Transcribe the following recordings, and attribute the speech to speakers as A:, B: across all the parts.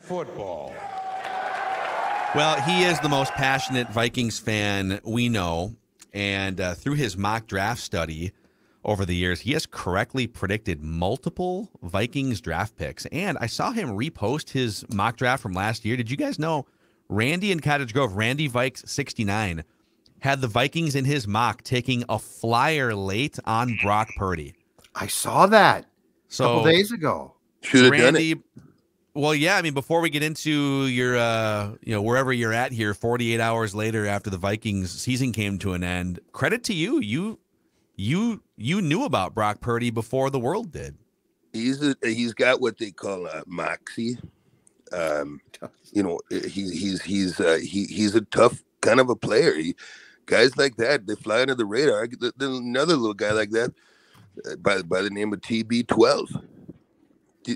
A: football.
B: Well, he is the most passionate Vikings fan we know, and through his mock draft study over the years, he has correctly predicted multiple Vikings draft picks. And I saw him repost his mock draft from last year. Did you guys know Randy in Cottage Grove, Randy Vikes 69, had the Vikings in his mock taking a flyer late on Brock Purdy?
C: I saw that a couple days ago.
D: Should have done it.
B: Well, yeah, I mean, before we get into your, wherever you're at here, 48 hours later after the Vikings season came to an end, credit to you. You knew about Brock Purdy before the world did.
D: He's got what they call moxie. He's a tough kind of a player. Guys like that, they fly under the radar. There's another little guy like that by the name of TB12.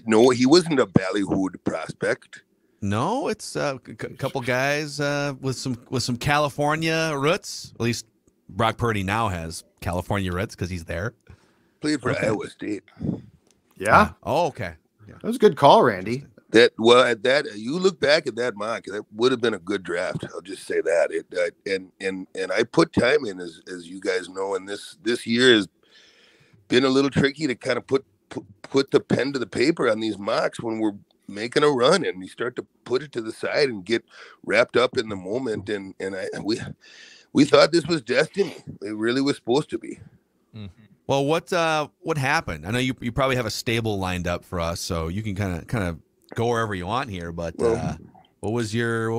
D: No, he wasn't a ballyhooed prospect.
B: No, it's a couple guys with some California roots. At least Brock Purdy now has California roots because he's there.
D: Played for Iowa State.
C: Yeah.
B: Oh, okay. Yeah.
C: That was a good call, Randy.
D: You look back at that mock, that would have been a good draft. I'll just say that. And I put time in, as you guys know, and this year has been a little tricky to kind of put the pen to the paper on these mocks when we're making a run, and you start to put it to the side and get wrapped up in the moment. And we thought this was destiny. It really was supposed to be.
B: Mm-hmm. Well, what happened? I know you probably have a stable lined up for us, so you can kind of go wherever you want here. But what's your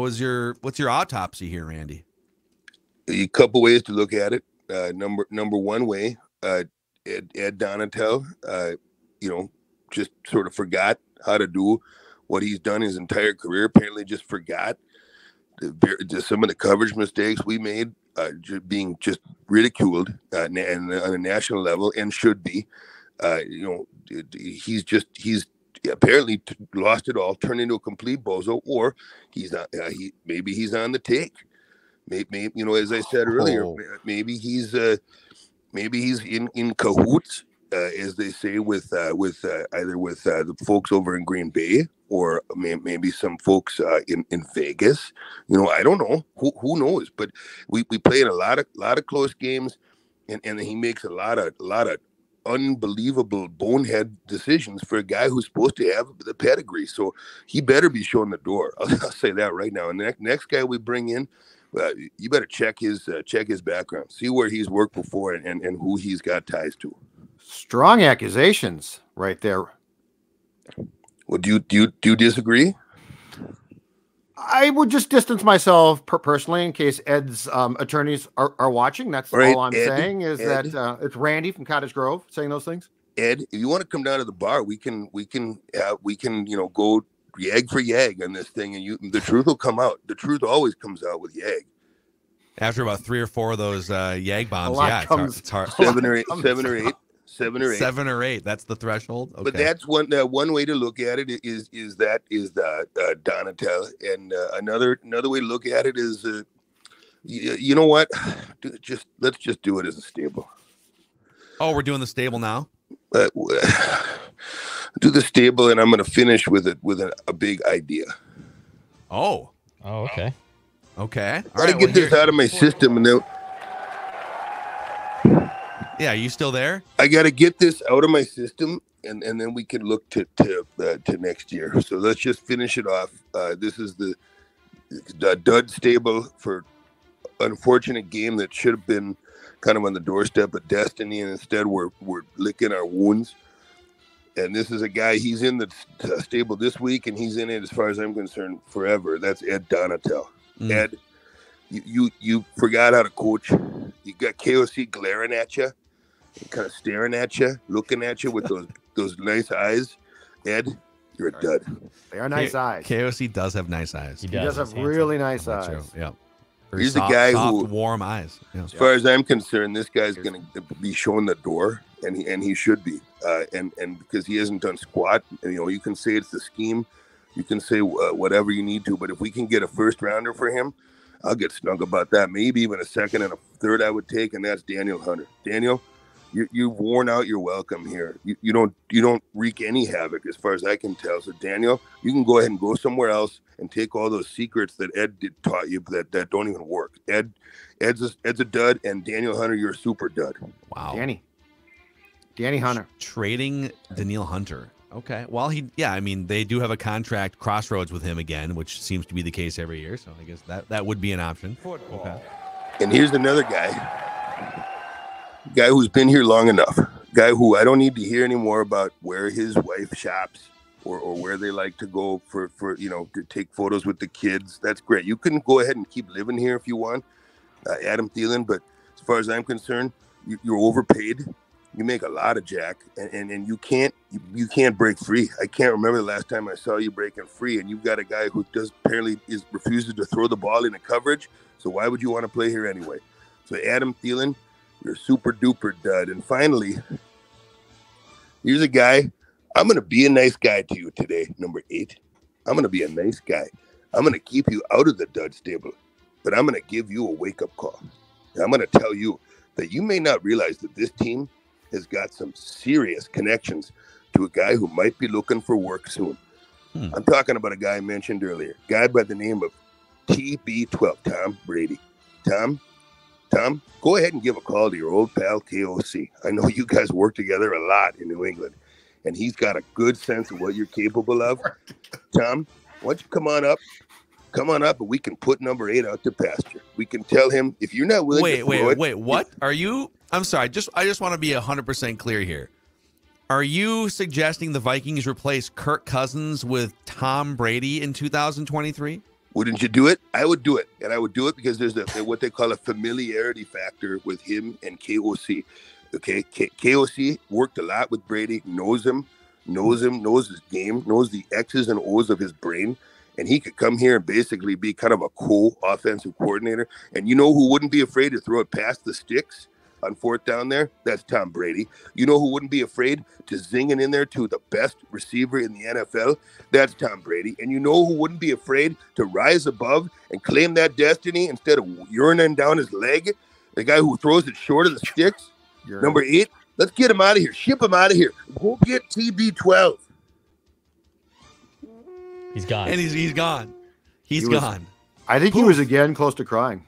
B: autopsy here, Randy?
D: A couple ways to look at it. Number one way, Ed Donatel, just sort of forgot how to do what he's done his entire career. Apparently just forgot some of the coverage mistakes we made, being just ridiculed and on a national level, and should be. He's apparently lost it all, turned into a complete bozo, or maybe he's on the take. Maybe as I said earlier, maybe he's in cahoots, as they say, with either with the folks over in Green Bay, or maybe some folks in Vegas. I don't know. Who knows? But we played a lot of close games, and he makes a lot of unbelievable bonehead decisions for a guy who's supposed to have the pedigree. So he better be showing the door. I'll say that right now. And the next guy we bring in, you better check his background, see where he's worked before, and who he's got ties to.
C: Strong accusations right there.
D: Well, do you disagree?
C: I would just distance myself personally in case Ed's attorneys are watching. That's all I'm saying is that it's Randy from Cottage Grove saying those things.
D: Ed, if you want to come down to the bar, we can go yag for yag on this thing, and the truth will come out. The truth always comes out with yag.
B: After about 3 or 4 of those yag bombs, it's hard.
D: 7 or 8.
B: 7 or 8. That's the threshold. Okay.
D: But that's one way to look at it is Donatel, and another way to look at it is you know what? Let's just do it as a stable.
B: Oh, we're doing the stable now.
D: Do the stable, and I'm going to finish with a big idea.
B: Oh,
E: okay.
B: Okay.
D: I got to get this out of my system, and then.
B: Yeah, are you still there?
D: I got to get this out of my system, and then we can look to next year. So let's just finish it off. This is the DUD stable for unfortunate game that should have been kind of on the doorstep of destiny, and instead we're licking our wounds. And this is a guy, he's in the stable this week, and he's in it, as far as I'm concerned, forever. That's Ed Donatel. Ed, you forgot how to coach. You got KOC glaring at you, kind of staring at you, looking at you with those nice eyes. Ed, you're a dud.
C: They are nice eyes.
B: KOC does have nice eyes.
C: He does have really nice eyes.
B: Yeah.
D: He's the guy
B: who warm eyes. Yeah.
D: As far as I'm concerned, this guy's going to be showing the door, and he should be. And because he hasn't done squat, you can say it's the scheme, you can say whatever you need to, but if we can get a first rounder for him, I'll get snug about that. Maybe even a second and a third I would take, and that's Daniel Hunter. Daniel, You've worn out your welcome here. You don't wreak any havoc as far as I can tell. So Daniel, you can go ahead and go somewhere else and take all those secrets that Ed taught you that don't even work. Ed's a dud, and Daniel Hunter, you're a super dud.
B: Wow.
C: Danny Hunter.
B: Trading Daniil Hunter. Okay. Well, I mean, they do have a contract crossroads with him again, which seems to be the case every year. So I guess that would be an option. Okay.
D: And here's another guy who's been here long enough. Guy who I don't need to hear anymore about where his wife shops or where they like to go for to take photos with the kids. That's great. You can go ahead and keep living here if you want, Adam Thielen. But as far as I'm concerned, you're overpaid. You make a lot of jack, and you can't break free. I can't remember the last time I saw you breaking free. And you've got a guy who refuses to throw the ball into coverage. So why would you want to play here anyway? So Adam Thielen, you're a super duper dud. And finally, here's a guy. I'm going to be a nice guy to you today, number 8. I'm going to be a nice guy. I'm going to keep you out of the dud stable, but I'm going to give you a wake-up call. And I'm going to tell you that you may not realize that this team has got some serious connections to a guy who might be looking for work soon. I'm talking about a guy I mentioned earlier, a guy by the name of TB12, Tom Brady. Tom, go ahead and give a call to your old pal KOC. I know you guys work together a lot in New England, and he's got a good sense of what you're capable of. Tom, why don't you come on up, and we can put number 8 out to pasture. We can tell him if you're not willing to
B: wait, what? Are you? I'm sorry. I just want to be 100% clear here. Are you suggesting the Vikings replace Kirk Cousins with Tom Brady in 2023?
D: Wouldn't you do it? I would do it, and I would do it because there's what they call a familiarity factor with him and KOC. Okay, KOC worked a lot with Brady, knows his game, knows the X's and O's of his brain. And he could come here and basically be kind of a co-offensive coordinator. And you know who wouldn't be afraid to throw it past the sticks on 4th down there? That's Tom Brady. You know who wouldn't be afraid to zing it in there to the best receiver in the NFL? That's Tom Brady. And you know who wouldn't be afraid to rise above and claim that destiny instead of urinating down his leg? The guy who throws it short of the sticks? Number 8. Let's get him out of here. Ship him out of here. Go get TB12.
A: He's gone.
B: And he's gone. He's gone.
C: I think he was again close to crying.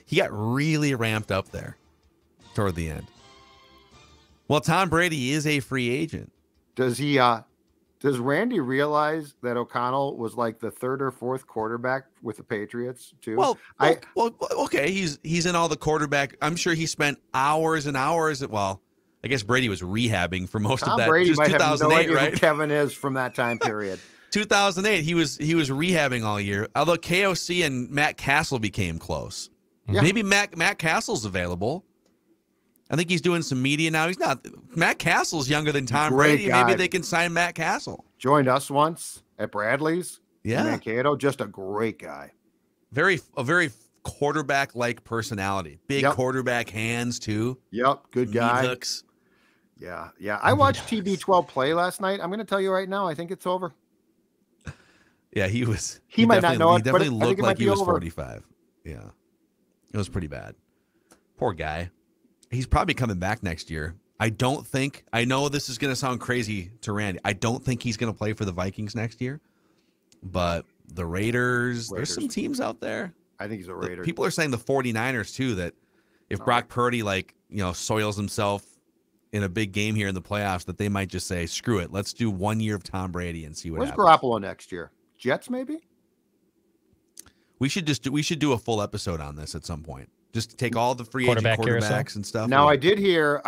B: He got really ramped up there toward the end. Well, Tom Brady is a free agent.
C: Does Randy realize that O'Connell was like the 3rd or 4th quarterback with the Patriots too?
B: Well, okay. He's in all the quarterback. I'm sure he spent hours and hours. Well, I guess Brady was rehabbing for most of that.
C: Brady might have no idea
B: right?
C: who Kevin is from that time period.
B: 2008, he was rehabbing all year. Although KOC and Matt Castle became close.
C: Yeah.
B: Maybe Matt Castle's available. I think he's doing some media now. He's not. Matt Castle's younger than Tom Brady.
C: Guy.
B: Maybe they can sign Matt Castle.
C: Joined us once at Bradley's.
B: Yeah,
C: Mankato, just a great guy.
B: A very quarterback-like personality. Big quarterback hands too.
C: Yep, good guy.
B: Knee hooks.
C: Yeah. I watched TB12 play last night. I'm going to tell you right now, I think it's over.
B: Yeah, he was.
C: He might not know it,
B: He definitely
C: but
B: looked like he was
C: over.
B: 45. Yeah, it was pretty bad. Poor guy. He's probably coming back next year. I know this is going to sound crazy to Randy. I don't think he's going to play for the Vikings next year. But the Raiders, there's some teams out there.
C: I think he's a Raider.
B: People are saying the 49ers too, that if Brock Purdy soils himself in a big game here in the playoffs, that they might just say, screw it. Let's do 1 year of Tom Brady and see what happens.
C: Where's Garoppolo next year? Jets, maybe?
B: We should do a full episode on this at some point. Just to take all the free agent quarterbacks and stuff.
C: Now, I did hear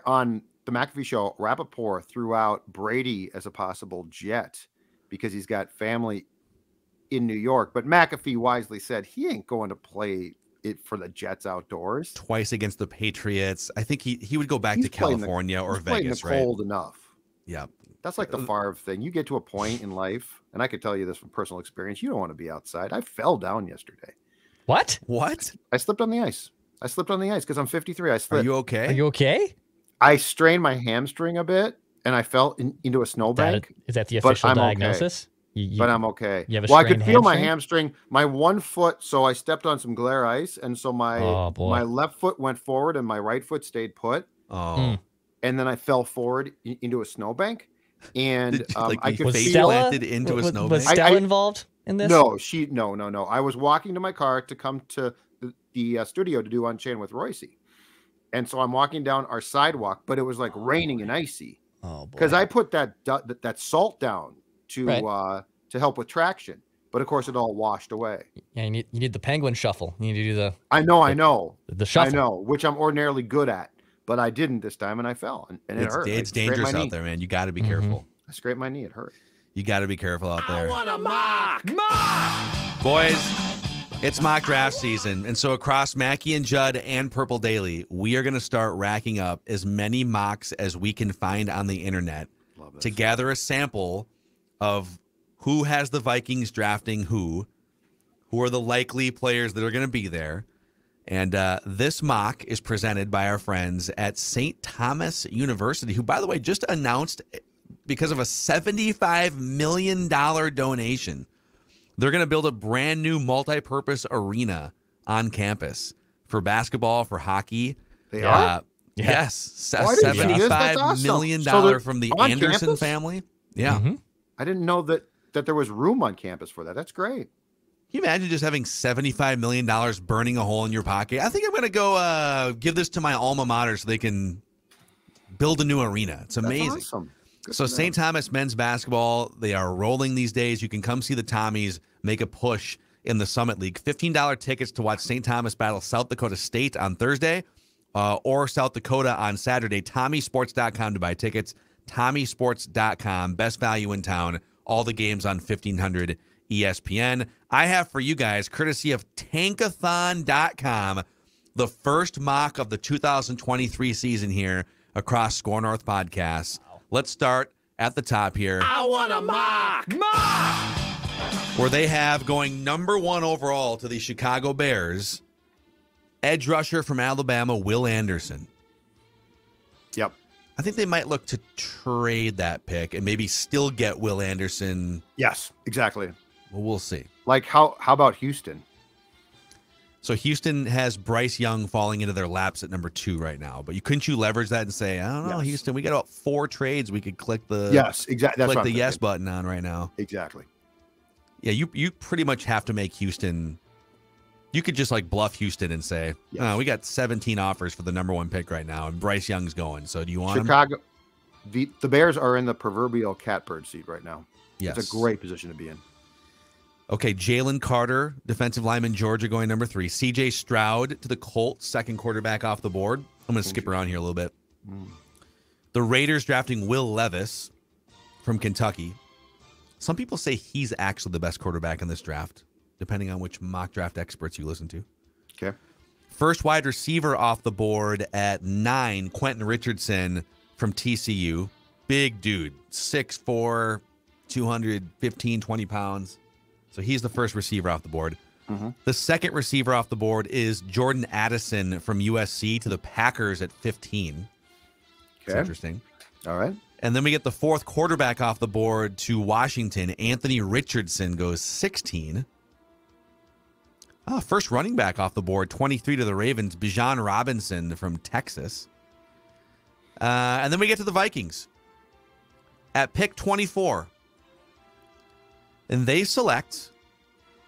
C: on the McAfee show, Rappaport threw out Brady as a possible Jet because he's got family in New York. But McAfee wisely said he ain't going to play it for the Jets outdoors.
B: Twice against the Patriots. I think he would go back to California or Vegas, right?
C: Cold enough.
B: Yeah.
C: That's like the Favre thing. You get to a point in life, and I could tell you this from personal experience, you don't want to be outside. I fell down yesterday.
A: What?
C: I slipped on the ice. Because I'm 53. I slipped.
B: Are you okay?
A: Are you okay?
C: I strained my hamstring a bit, and I fell into a snowbank.
A: Is that the official diagnosis?
C: Okay. But I'm okay.
A: You have a
C: I could feel
A: hamstring?
C: my hamstring, my one foot. So I stepped on some glare ice, and so my left foot went forward, and my right foot stayed put.
B: Oh.
C: and then I fell forward into a snowbank, and
B: Like
C: I
B: you
C: could
B: face
C: feel
B: planted into a snowbank.
A: Was Stella involved in this?
C: No, no. I was walking to my car to come to the studio to do Unchained with Royce, and so I'm walking down our sidewalk, but it was like raining and icy.
A: Oh boy.
C: Because I put that salt down to help with traction, but of course it all washed away.
A: Yeah, you need the penguin shuffle. You need to do the.
C: I know.
A: The shuffle.
C: I know, which I'm ordinarily good at, but I didn't this time, and I fell, and it hurt.
B: It's dangerous out there, man. You got to be careful.
C: I scraped my knee. It hurt.
B: You got to be careful out there.
E: I want a mock.
B: Boys, it's mock draft season. And so across Mackey and Judd and Purple Daily, we are going to start racking up as many mocks as we can find on the internet to gather a sample of who has the Vikings drafting who are the likely players that are going to be there. And this mock is presented by our friends at St. Thomas University, who, by the way, just announced, because of a $75 million donation, they're going to build a brand new multi-purpose arena on campus for basketball, for hocky.
C: They are?
B: Yes.
C: $75
B: million
C: So
B: from the
C: on
B: Anderson
C: campus?
B: family. Yeah.
A: Mm-hmm.
C: I didn't know that there was room on campus for that. That's great.
B: Can you imagine just having $75 million burning a hole in your pocket? I think I'm going to go give this to my alma mater so they can build a new arena. It's amazing.
C: That's awesome. Good
B: So
C: for them.
B: St. Thomas men's basketball, they are rolling these days. You can come see the Tommies make a push in the Summit League. $15 tickets to watch St. Thomas battle South Dakota State on Thursday or South Dakota on Saturday. TommySports.com to buy tickets. TommySports.com. Best value in town. All the games on 1500 ESPN. I have for you guys, courtesy of Tankathon.com, the first mock of the 2023 season here across SKOR North podcasts. Let's start at the top here.
E: I want a mock.
B: Where they have going number 1 overall to the Chicago Bears, edge rusher from Alabama, Will Anderson.
C: Yep.
B: I think they might look to trade that pick and maybe still get Will Anderson.
C: Yes, exactly.
B: Well, we'll see.
C: Like how about Houston?
B: So Houston has Bryce Young falling into their laps at number 2 right now. But couldn't you leverage that and say, I don't know,
C: Yes.
B: Houston, we got about 4 trades we could click the
C: Exactly.
B: click the yes button on right now.
C: Exactly.
B: Yeah, you pretty much have to make Houston. You could just like bluff Houston and say,
C: Yes.
B: we got 17 offers for the number 1 pick right now, and Bryce Young's going. So do you want him?
C: Chicago? The Bears are in the proverbial catbird seat right now.
B: Yes.
C: It's a great position to be in.
B: Okay, Jalen Carter, defensive lineman, Georgia, going number 3. C.J. Stroud to the Colts, second quarterback off the board. I'm going to skip around here a little bit. The Raiders drafting Will Levis from Kentucky. Some people say he's actually the best quarterback in this draft, depending on which mock draft experts you listen to.
C: Okay.
B: First wide receiver off the board at 9, Quentin Richardson from TCU. Big dude, 6'4", 215, 20 pounds. So he's the first receiver off the board.
C: Mm-hmm.
B: The second receiver off the board is Jordan Addison from USC to the Packers at 15. It's
C: Okay.
B: interesting.
C: All right.
B: And then we get the fourth quarterback off the board to Washington. Anthony Richardson goes 16. First running back off the board, 23 to the Ravens, Bijan Robinson from Texas. And then we get to the Vikings at pick 24. And they select,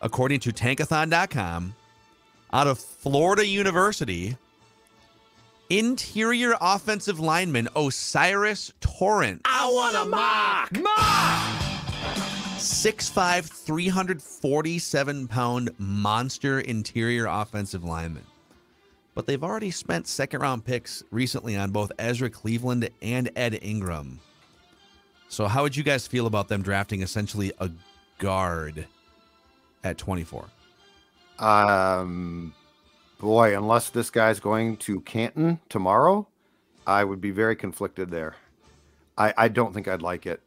B: according to Tankathon.com, out of Florida University, interior offensive lineman Osiris Torrance.
E: I want a mock.
B: 6'5", 347-pound monster interior offensive lineman. But they've already spent second-round picks recently on both Ezra Cleveland and Ed Ingram. So how would you guys feel about them drafting essentially a guard at 24?
C: Boy, unless this guy's going to Canton tomorrow, I would be very conflicted there. I don't think I'd like it.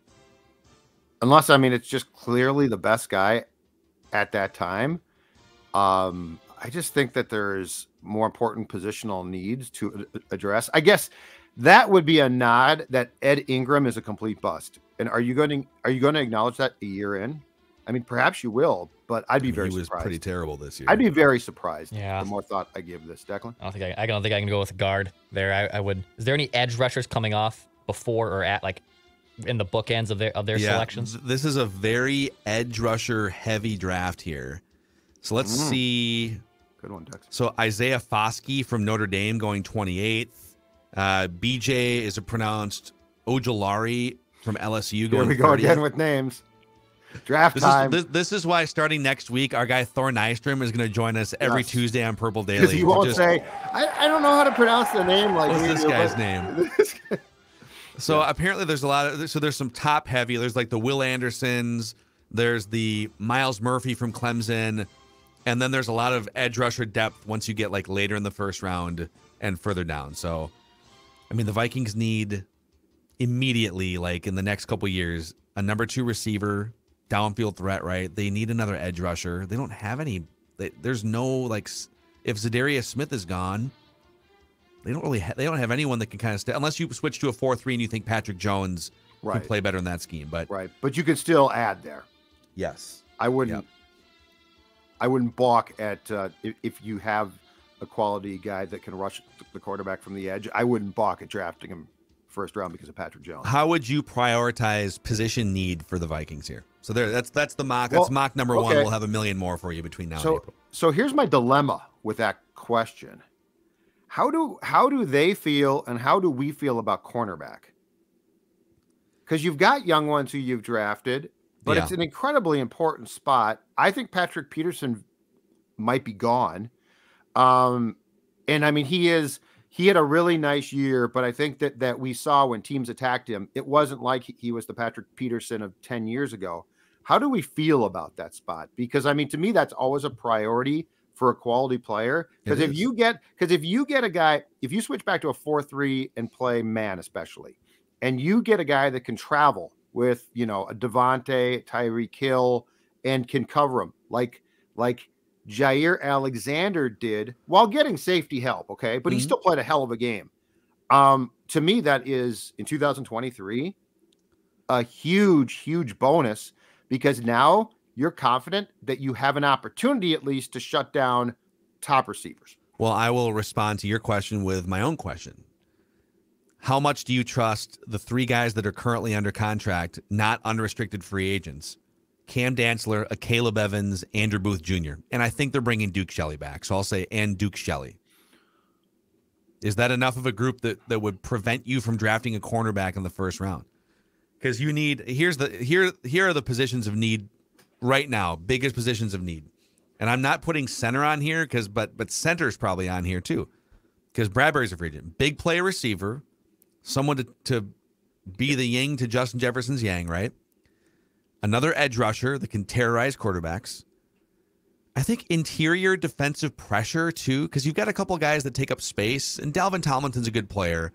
C: Unless, I mean, it's just clearly the best guy at that time. I just think that there's more important positional needs to address. I guess that would be a nod that Ed Ingram is a complete bust. And are you going to acknowledge that a year in? I mean, perhaps you will, but I'd be
B: He
C: very
B: was
C: surprised.
B: pretty terrible this year.
C: I'd be very surprised.
A: Yeah.
C: The more thought I give this, Declan.
A: I don't think I can go with guard there. I would. Is there any edge rushers coming off before or at like in the bookends of their selections?
B: This is a very edge rusher heavy draft here. So let's see.
C: Good one, Dex.
B: So Isaiah Foskey from Notre Dame going 28th. BJ is pronounced Ojolari from LSU going 30th.
C: Here we go again with names. Draft time.
B: This is why starting next week, our guy Thor Nystrom is going to join us every Tuesday on Purple Daily.
C: Because he won't say, I don't know how to pronounce the name. Like,
B: what's this guy's name? So apparently there's a lot of, so there's some top heavy. There's like the Will Andersons. There's the Miles Murphy from Clemson. And then there's a lot of edge rusher depth once you get like later in the first round and further down. So, I mean, the Vikings need immediately, like in the next couple years, a number 2 receiver, downfield threat, right? They need another edge rusher. They don't have any. There's no, like, if Zadarius Smith is gone, they don't really they don't have anyone that can kind of stay, unless you switch to a 4-3 and you think Patrick Jones can play better in that scheme. But
C: but you could still add there.
B: Yes.
C: I wouldn't balk at if you have a quality guy that can rush the quarterback from the edge. I wouldn't balk at drafting him first round because of Patrick Jones.
B: How would you prioritize position need for the Vikings here? So that's the mock. That's mock number 1. We'll have a million more for you between now and April.
C: So here's my dilemma with that question. How do they feel and how do we feel about cornerback? Because you've got young ones who you've drafted, but it's an incredibly important spot. I think Patrick Peterson might be gone. And I mean, he had a really nice year, but I think that we saw when teams attacked him, it wasn't like he was the Patrick Peterson of 10 years ago. How do we feel about that spot? Because I mean, to me, that's always a priority for a quality player. Because if you get a guy, if you switch back to a 4-3 and play man, especially, and you get a guy that can travel with, a Devontae, Tyreek Hill, and can cover him like Jair Alexander did while getting safety help. Okay. But he still played a hell of a game. To me, that is in 2023, a huge bonus because now you're confident that you have an opportunity at least to shut down top receivers.
B: Well, I will respond to your question with my own question. How much do you trust the 3 guys that are currently under contract, not unrestricted free agents? Cam Dantzler, Caleb Evans, Andrew Booth Jr. And I think they're bringing Duke Shelley back. So I'll say, and Duke Shelley. Is that enough of a group that would prevent you from drafting a cornerback in the first round? Because you need, here are the positions of need right now, biggest positions of need. And I'm not putting center on here but center's probably on here too. Because Bradbury's a free agent. Big play receiver, someone to be the yin to Justin Jefferson's yang, right? Another edge rusher that can terrorize quarterbacks. I think interior defensive pressure too, because you've got a couple guys that take up space, and Dalvin Tomlinson's a good player,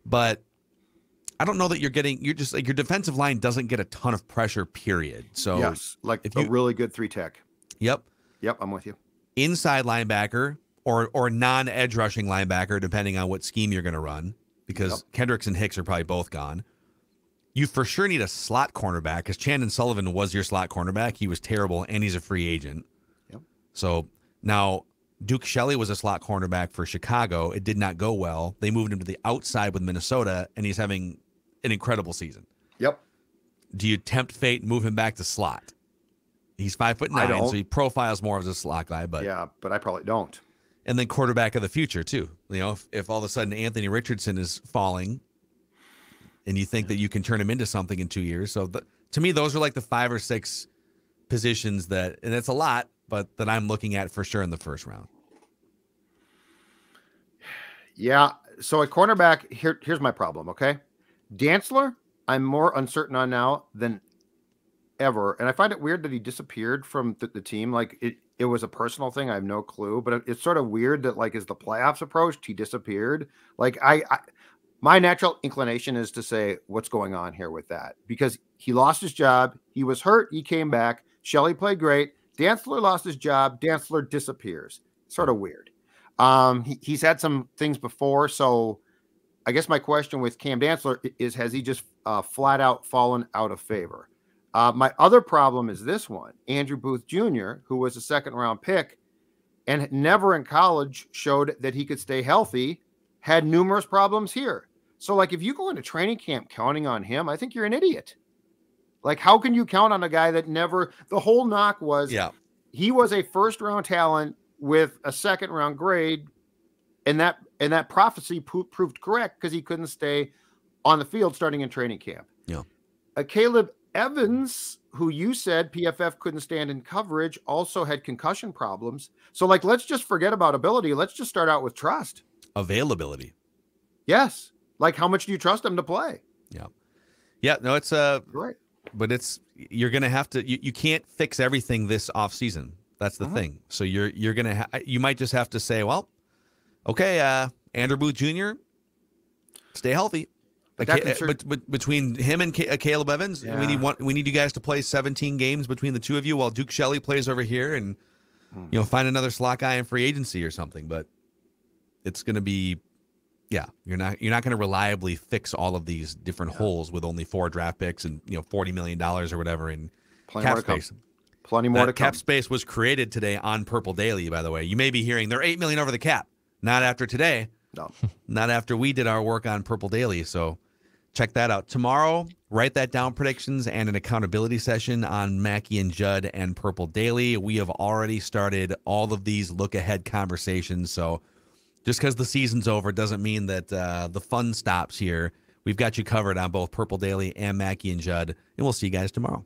B: but I don't know that you're just like your defensive line doesn't get a ton of pressure, period. So
C: yes, like if a really good 3-tech.
B: Yep,
C: I'm with you.
B: Inside linebacker or non-edge rushing linebacker, depending on what scheme you're going to run, because Kendricks and Hicks are probably both gone. You for sure need a slot cornerback because Chandon Sullivan was your slot cornerback. He was terrible, and he's a free agent.
C: Yep.
B: So now Duke Shelley was a slot cornerback for Chicago. It did not go well. They moved him to the outside with Minnesota, and he's having an incredible season.
C: Yep.
B: Do you tempt fate and move him back to slot? He's 5'9", so he profiles more as a slot guy. But
C: I probably don't.
B: And then quarterback of the future too. If all of a sudden Anthony Richardson is falling, and you think that you can turn him into something in 2 years. So to me, those are like the 5 or 6 positions and it's a lot, but that I'm looking at for sure in the first round.
C: Yeah. So at cornerback, here's my problem. Okay. Dantzler, I'm more uncertain on now than ever. And I find it weird that he disappeared from the team. Like it was a personal thing. I have no clue, but it's sort of weird that like as the playoffs approached, he disappeared. Like my natural inclination is to say, what's going on here with that? Because he lost his job. He was hurt. He came back. Shelley played great. Dantzler lost his job. Dantzler disappears. Sort of weird. He's had some things before. So I guess my question with Cam Dantzler is, has he just flat out fallen out of favor? My other problem is this one. Andrew Booth Jr., who was a second-round pick and never in college showed that he could stay healthy, had numerous problems here. So, like, if you go into training camp counting on him, I think you're an idiot. Like, how can you count on a guy that never – the whole knock was he was a first-round talent with a second-round grade, and that prophecy proved correct because he couldn't stay on the field starting in training camp.
B: Yeah.
C: Caleb Evans, who you said PFF couldn't stand in coverage, also had concussion problems. So, like, let's just forget about ability. Let's just start out with trust.
B: Availability.
C: Yes. Like, how much do you trust him to play?
B: Yeah. Yeah. No, it's
C: right.
B: But you're going to have to, you can't fix everything this off season. That's the thing. So you're going to, you might just have to say, well, okay, Andrew Booth Jr., stay healthy. But between him and Caleb Evans, we need you guys to play 17 games between the two of you while Duke Shelley plays over here, and find another slot guy in free agency or something. But it's going to be, you're not going to reliably fix all of these different holes with only 4 draft picks and $40 million or whatever in cap space.
C: Plenty more to come.
B: Cap space was created today on Purple Daily, by the way. You may be hearing they're $8 million over the cap. Not after today.
C: No.
B: Not after we did our work on Purple Daily. So check that out. Tomorrow, write that down, predictions and an accountability session on Mackey and Judd and Purple Daily. We have already started all of these look-ahead conversations. So just because the season's over doesn't mean that the fun stops here. We've got you covered on both Purple Daily and Mackey and Judd, and we'll see you guys tomorrow.